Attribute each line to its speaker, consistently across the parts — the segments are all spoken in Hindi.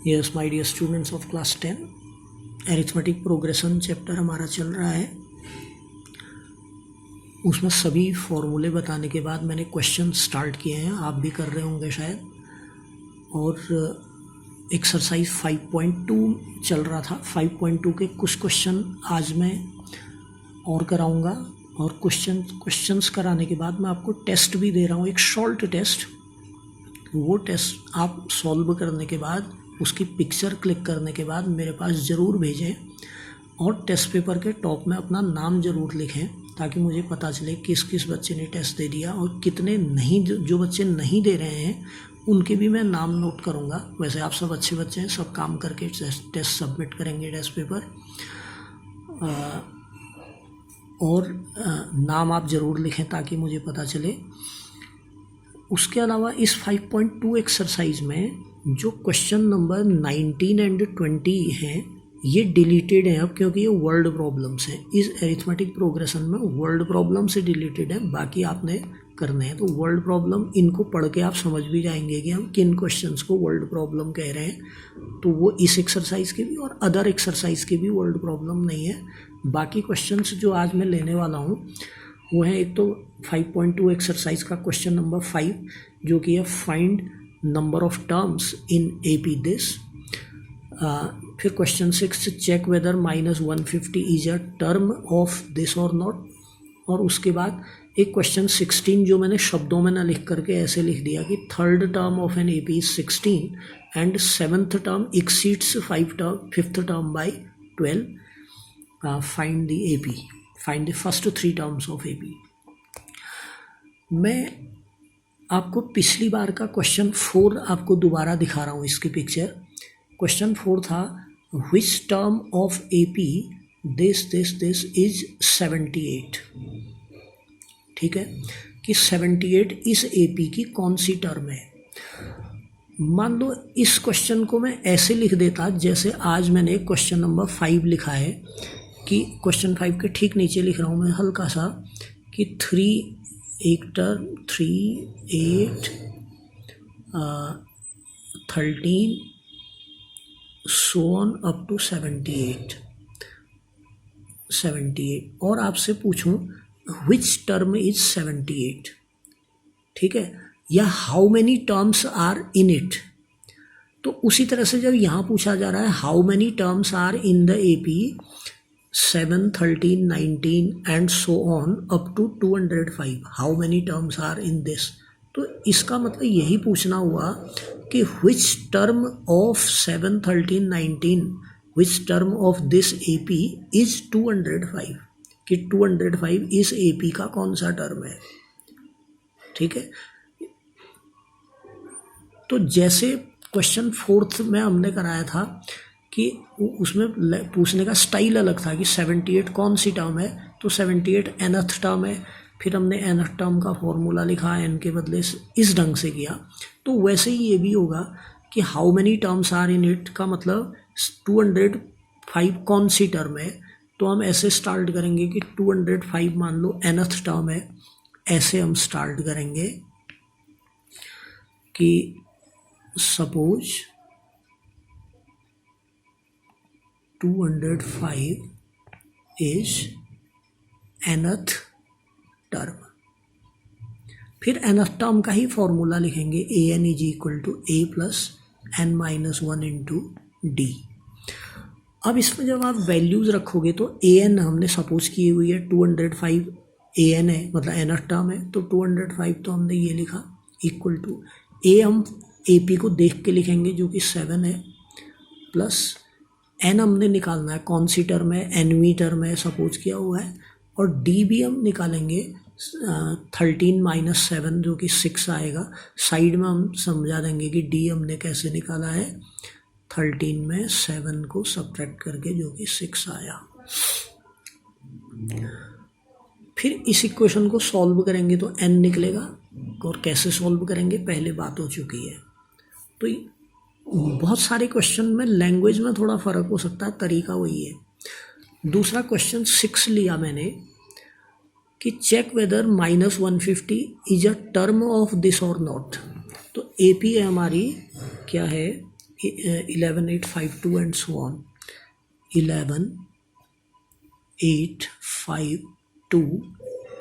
Speaker 1: Yes my dear students of class 10, arithmetic progression chapter हमारा चल रहा है। उसमें सभी फॉर्मूले बताने के बाद मैंने क्वेश्चन स्टार्ट किए हैं, आप भी कर रहे होंगे शायद। और एक्सरसाइज 5.2 चल रहा था। 5.2 के कुछ क्वेश्चन आज मैं और कराऊंगा, और क्वेश्चंस कराने के बाद मैं आपको टेस्ट भी दे रहा हूँ, एक शॉर्ट टेस्ट। वो टेस्ट आप सॉल्व करने के बाद उसकी पिक्चर क्लिक करने के बाद मेरे पास ज़रूर भेजें, और टेस्ट पेपर के टॉप में अपना नाम ज़रूर लिखें, ताकि मुझे पता चले किस किस बच्चे ने टेस्ट दे दिया और कितने नहीं। जो बच्चे नहीं दे रहे हैं उनके भी मैं नाम नोट करूँगा। वैसे आप सब अच्छे बच्चे हैं, सब काम करके टेस्ट सबमिट करेंगे टेस्ट पेपर, और नाम आप ज़रूर लिखें ताकि मुझे पता चले। उसके अलावा इस 5.2 एक्सरसाइज में जो क्वेश्चन नंबर 19 एंड 20 हैं ये डिलीटेड हैं अब, क्योंकि ये वर्ड प्रॉब्लम्स हैं। इस एरिथमेटिक प्रोग्रेशन में वर्ड प्रॉब्लम से डिलीटेड है, बाकी आपने करने हैं। तो वर्ड प्रॉब्लम इनको पढ़ के आप समझ भी जाएंगे कि हम किन क्वेश्चंस को वर्ड प्रॉब्लम कह रहे हैं। तो वो इस एक्सरसाइज के भी और अदर एक्सरसाइज के भी वर्ड प्रॉब्लम नहीं है। बाकी क्वेश्चंस जो आज मैं लेने वाला हूँ वो है, एक तो 5.2 एक्सरसाइज का क्वेश्चन नंबर 5 जो कि है find number of terms in AP this. फिर question 6 check whether -150 is a term of this और नॉट। और उसके बाद एक क्वेश्चन 16 जो मैंने शब्दों में ना लिख करके ऐसे लिख दिया कि third term of an AP is 16 and seventh term exceeds fifth term by 12। Find the AP, find the first 3 terms of AP। मैं आपको पिछली बार का क्वेश्चन 4 आपको दोबारा दिखा रहा हूँ, इसकी पिक्चर। क्वेश्चन 4 था विच term of AP this is 78। ठीक है, कि 78 इस AP की कौन सी टर्म है। मान लो इस क्वेश्चन को मैं ऐसे लिख देता जैसे आज मैंने क्वेश्चन नंबर 5 लिखा है, कि क्वेश्चन 5 के ठीक नीचे लिख रहा हूँ मैं हल्का सा कि 3 एक term 3, 8, 13 so on up to 78। और आपसे पूछूं विच टर्म इज 78, ठीक है, या how many terms are in it. तो उसी तरह से जब यहाँ पूछा जा रहा है how many terms are in the AP 7, 13, 19 and so on up to 205, how many terms are in this, तो इसका मतलब यही पूछना हुआ कि which term of 7, 13, 19, which term of this AP is 205, कि 205 इस AP का कौन सा टर्म है। ठीक है, तो जैसे क्वेश्चन 4 में हमने कराया था कि उसमें पूछने का स्टाइल अलग था कि 78 कौन सी टर्म है, तो 78 nth टर्म है। फिर हमने nth टर्म का फॉर्मूला लिखा, n के बदले इस ढंग से किया। तो वैसे ही ये भी होगा कि how many terms are in it का मतलब 205 कौन सी टर्म है। तो हम ऐसे स्टार्ट करेंगे कि 205 मान लो nth टर्म है, ऐसे हम स्टार्ट करेंगे कि सपोज 205 इज nth टर्म। फिर nth टर्म का ही फॉर्मूला लिखेंगे, an is equal to a plus n-1 into d। अब इसमें जब आप वैल्यूज़ रखोगे तो an हमने सपोज की हुई है 205 an है, मतलब nth टर्म है, तो 205 तो हमने ये लिखा इक्वल टू a, हम AP को देख के लिखेंगे जो कि 7 है, प्लस n हमने निकालना है कौन सी टर्म है, nवीं टर्म है सपोज किया हुआ है, और d भी हम निकालेंगे 13 - 7 जो कि 6 आएगा। साइड में हम समझा देंगे कि d हमने कैसे निकाला है, 13 में 7 को सब्ट्रैक्ट करके जो कि 6 आया। फिर इस इक्वेशन को सॉल्व करेंगे तो n निकलेगा, और कैसे सॉल्व करेंगे पहले बात हो चुकी है। तो बहुत सारे क्वेश्चन में लैंग्वेज में थोड़ा फ़र्क हो सकता है, तरीका वही है। दूसरा क्वेश्चन 6 लिया मैंने कि check whether -150 is a term of this और नॉट। तो AP है हमारी क्या है, 11,852 and so on. 11,852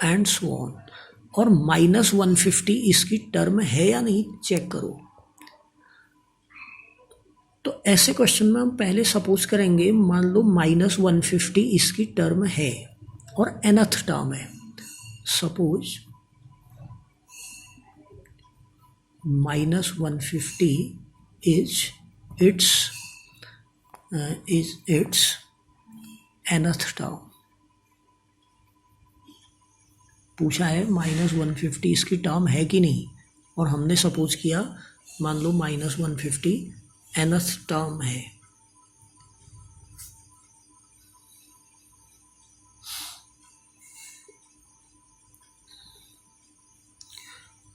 Speaker 1: and so on. और -150 इसकी टर्म है या नहीं चेक करो. तो ऐसे क्वेश्चन में हम पहले सपोज करेंगे, मान लो -150 इसकी टर्म है और nth टर्म है. Suppose -150 is its nth term. पूछा है -150 इसकी टर्म है कि नहीं, और हमने सपोज किया मान लो -150 nth टर्म है.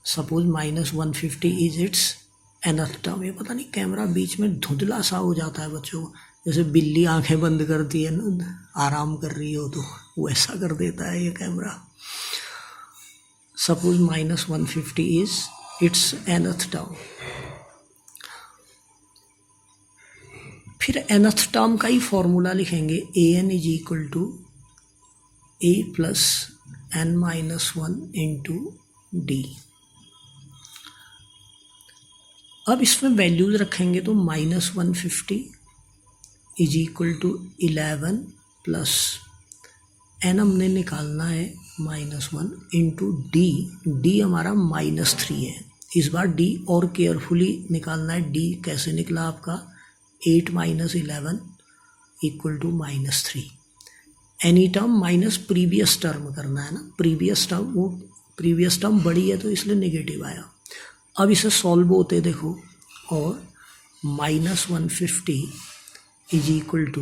Speaker 1: Suppose -150 is its nth term. ये पता नहीं कैमरा बीच में धुंधला सा हो जाता है बच्चों को, जैसे बिल्ली आंखें बंद करती है ना आराम कर रही हो तो वैसा कर देता है ये camera. Suppose -150 is its nth term. फिर nth टर्म का ही फॉर्मूला लिखेंगे, an is equal to a plus n-1 into D. अब इसमें वैल्यूज रखेंगे तो -150 is equal to 11 plus n हमने निकालना है -1 इंटू डी. डी हमारा -3 है. इस बार डी और केयरफुली निकालना है. डी कैसे निकला आपका 8 - 11 equal to -3. Any term minus previous term करना है ना. प्रीवियस टर्म बड़ी है तो इसलिए नेगेटिव आया. अब इसे सॉल्व होते देखो, और -150 इज इक्वल टू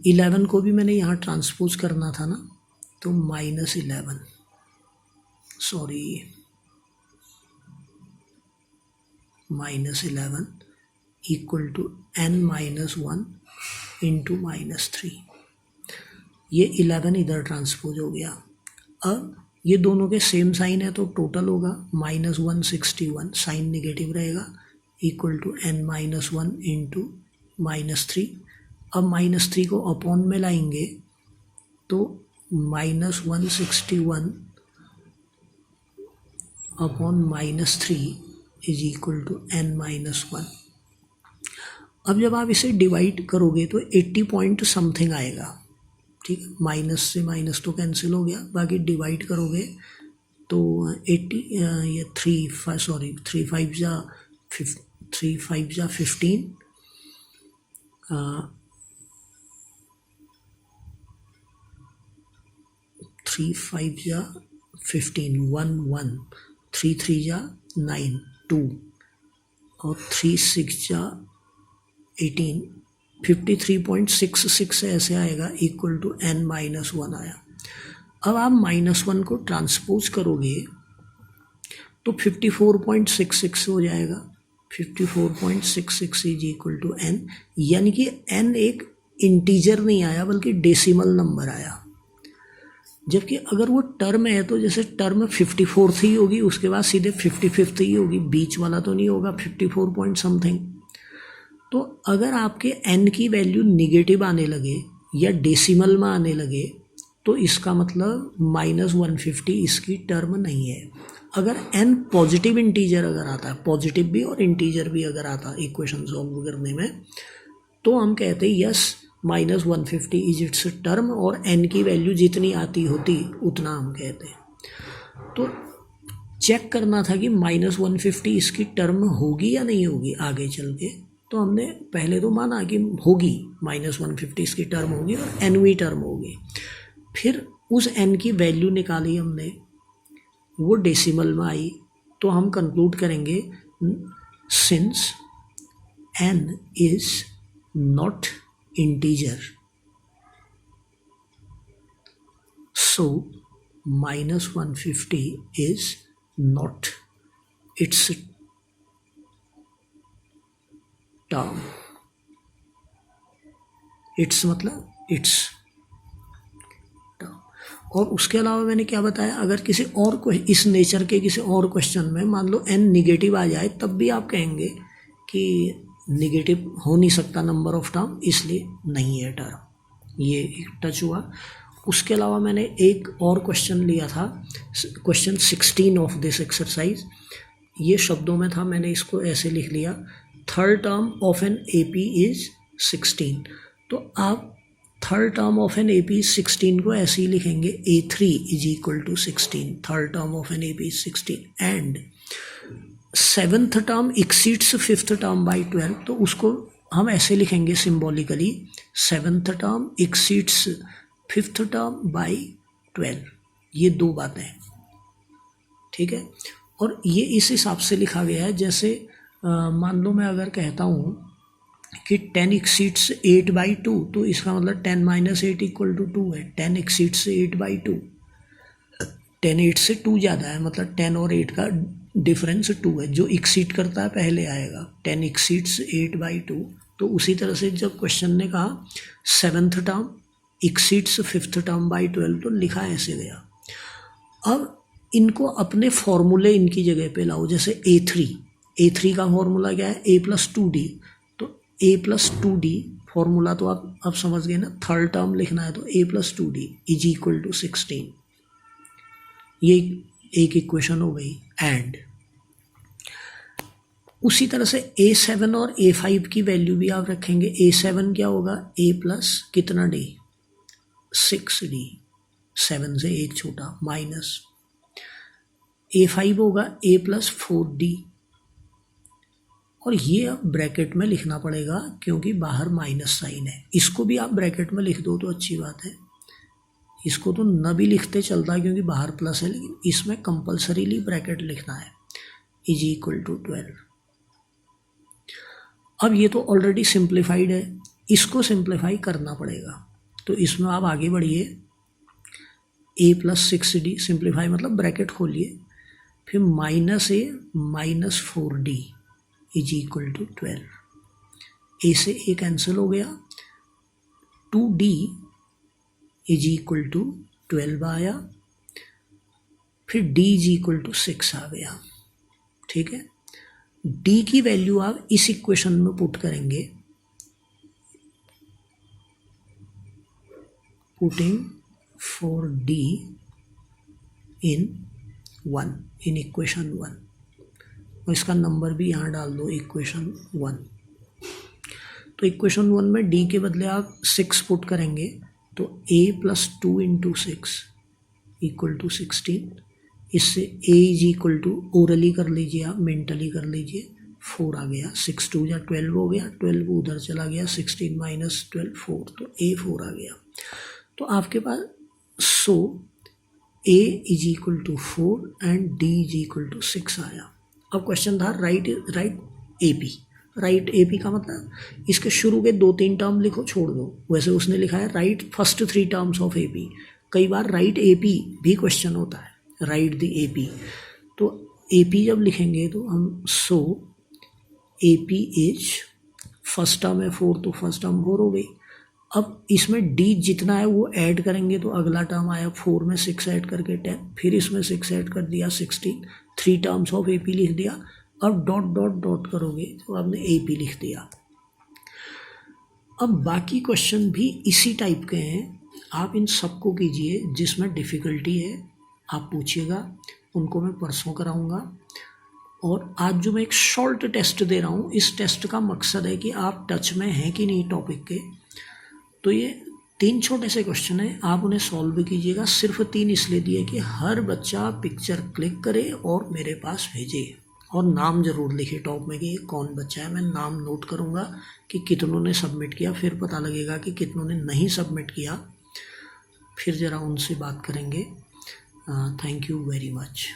Speaker 1: 11 को भी मैंने यहाँ ट्रांसपोज करना था ना, तो -11 इक्वल टू n-1 इंटू -3. ये 11 इधर ट्रांसपोज हो गया. अब ये दोनों के सेम साइन है तो टोटल होगा -161, साइन नेगेटिव रहेगा, इक्वल टू n-1 इंटू -3. अब -3 को अपॉन में लाएंगे तो -161 upon -3 is equal to n-1. अब जब आप इसे डिवाइड करोगे तो 80 पॉइंट समथिंग आएगा. ठीक है, माइनस से माइनस तो कैंसिल हो गया, बाकी डिवाइड करोगे तो 80 ये 3 5 जा 15 3 5 जा 15 1 1 3 3 जा 9 2 और 3 6 जा 18 53.66 ऐसे आएगा, इक्वल टू n-1 आया. अब आप -1 को ट्रांसपोज करोगे तो 54.66 हो जाएगा. 54.66 इज इक्वल टू n, यानी कि n एक इंटीजर नहीं आया बल्कि डेसिमल नंबर आया. जबकि अगर वो टर्म है तो जैसे टर्म 54th ही होगी, उसके बाद सीधे 55th ही होगी, बीच वाला तो नहीं होगा 54 पॉइंट समथिंग. तो अगर आपके n की वैल्यू निगेटिव आने लगे या डेसिमल में आने लगे तो इसका मतलब -150 इसकी टर्म नहीं है. अगर n पॉजिटिव इंटीजर अगर आता है, पॉजिटिव भी और इंटीजर भी अगर आता है इक्वेशन सॉल्व करने में, तो हम कहते हैं यस -150 इज इट्स टर्म, और n की वैल्यू जितनी आती होती उतना हम कहते हैं. तो चेक करना था कि -150 इसकी टर्म होगी या नहीं होगी आगे चल के. तो हमने पहले तो माना कि होगी, -150 इसकी टर्म होगी और nवीं टर्म होगी. फिर उस n की वैल्यू निकाली हमने, वो डेसिमल में आई, तो हम कंक्लूड करेंगे since n is not integer, so -150 is not it's term. It's मतलब इट्स टर्म. और उसके अलावा मैंने क्या बताया, अगर किसी और इस नेचर के किसी और क्वेश्चन में मान लो n निगेटिव आ जाए तब भी आप कहेंगे कि निगेटिव हो नहीं सकता नंबर ऑफ टर्म, इसलिए नहीं है टर्म। ये एक टच हुआ। उसके अलावा मैंने एक और क्वेश्चन लिया था, क्वेश्चन 16 ऑफ दिस एक्सरसाइज। ये शब्दों में था, मैंने इसको ऐसे लिख लिया, third term of an AP is 16। तो आप third term of an AP is 16 को ऐसे ही लिखेंगे, A3 is equal to 16, third term of an AP is 16 and seventh term exceeds fifth term by 12। तो उसको हम ऐसे लिखेंगे symbolically, seventh term exceeds fifth term by 12। ये दो बातें हैं, ठीक है। और ये इस हिसाब से लिखा गया है, जैसे मान लो मैं अगर कहता हूँ कि 10 एक्सीड्स 8/2, तो इसका मतलब 10 - 8 = 2 है। 10 एक्सीड्स 8/2, 10 8 से 2 ज़्यादा है, मतलब 10 और 8 का डिफरेंस 2 है। जो एक्सीड करता है पहले आएगा, 10 एक्सीड्स 8/2। तो उसी तरह से जब क्वेश्चन ने कहा seventh term exceeds fifth term by 12, तो लिखा ऐसे गया। अब इनको अपने फॉर्मूले इनकी जगह पे लाओ, जैसे A3 का फॉर्मूला क्या है, A+2D। तो A+2D फॉर्मूला तो आप अब समझ गए ना, थर्ड टर्म लिखना है तो A+2D इज इक्वल टू 16। ये एक इक्वेशन हो गई। एंड उसी तरह से A7 और A5 की वैल्यू भी आप रखेंगे। A7 क्या होगा, A प्लस कितना D, 6D, 7 से 1 छोटा, माइनस A5 होगा A+4D। और ये अब ब्रैकेट में लिखना पड़ेगा क्योंकि बाहर माइनस साइन है। इसको भी आप ब्रैकेट में लिख दो तो अच्छी बात है, इसको तो न भी लिखते चलता है क्योंकि बाहर प्लस है, लेकिन इसमें कंपल्सरीली ब्रैकेट लिखना है, इज इक्वल टू 12। अब ये तो ऑलरेडी सिंप्लीफाइड है, इसको सिंप्लीफाई करना पड़ेगा। तो इसमें आप आगे बढ़िए, A+6D सिंप्लीफाई मतलब ब्रैकेट खोलिए, फिर -A - 4D is equal to 12। A से A कैंसिल हो गया, 2D इज इक्वल टू 12 आया, फिर D इज इक्वल टू 6 आ गया, ठीक है। D की वैल्यू आप इस इक्वेशन में पुट करेंगे, putting for D in equation 1, और इसका नंबर भी यहाँ डाल दो, इक्वेशन 1। तो इक्वेशन 1 में D के बदले आप 6 पुट करेंगे, तो A+2 × 6 इक्वल टू 16। इससे A is equal to, orally कर लीजिए आप, मेंटली कर लीजिए, 4 आ गया, 6 2 या 12 हो गया, 12 उधर चला गया, 16 - 12 4, तो A 4 आ गया। तो आपके पास A is equal to 4 and D is equal to 6 आया। अब क्वेश्चन था राइट AP का मतलब इसके शुरू के 2-3 टर्म लिखो, छोड़ दो। वैसे उसने लिखा है right first 3 terms of AP। कई बार राइट AP भी क्वेश्चन होता है, राइट द AP। तो AP जब लिखेंगे तो हम AP इज, फर्स्ट टर्म है 4, तो फर्स्ट टर्म 4 हो गई। अब इसमें D जितना है वो ऐड करेंगे तो अगला टर्म आया, 4 में 6 ऐड करके 10, फिर इसमें 6 ऐड कर दिया 16, 3 टर्म्स ऑफ AP लिख दिया। अब डॉट डॉट डॉट करोगे तो आपने AP लिख दिया। अब बाकी क्वेश्चन भी इसी टाइप के हैं, आप इन सबको कीजिए, जिसमें डिफ़िकल्टी है आप पूछिएगा, उनको मैं परसों कराऊंगा। और आज जो मैं एक शॉर्ट टेस्ट दे रहा हूँ, इस टेस्ट का मकसद है कि आप टच में हैं कि नहीं टॉपिक के। तो ये 3 छोटे से क्वेश्चन हैं, आप उन्हें सॉल्व कीजिएगा। सिर्फ 3 इसलिए दिए कि हर बच्चा पिक्चर क्लिक करे और मेरे पास भेजे, और नाम ज़रूर लिखे टॉप में कि ये कौन बच्चा है। मैं नाम नोट करूँगा कि कितनों ने सबमिट किया, फिर पता लगेगा कि कितनों ने नहीं सबमिट किया, फिर ज़रा उनसे बात करेंगे। Thank you very much.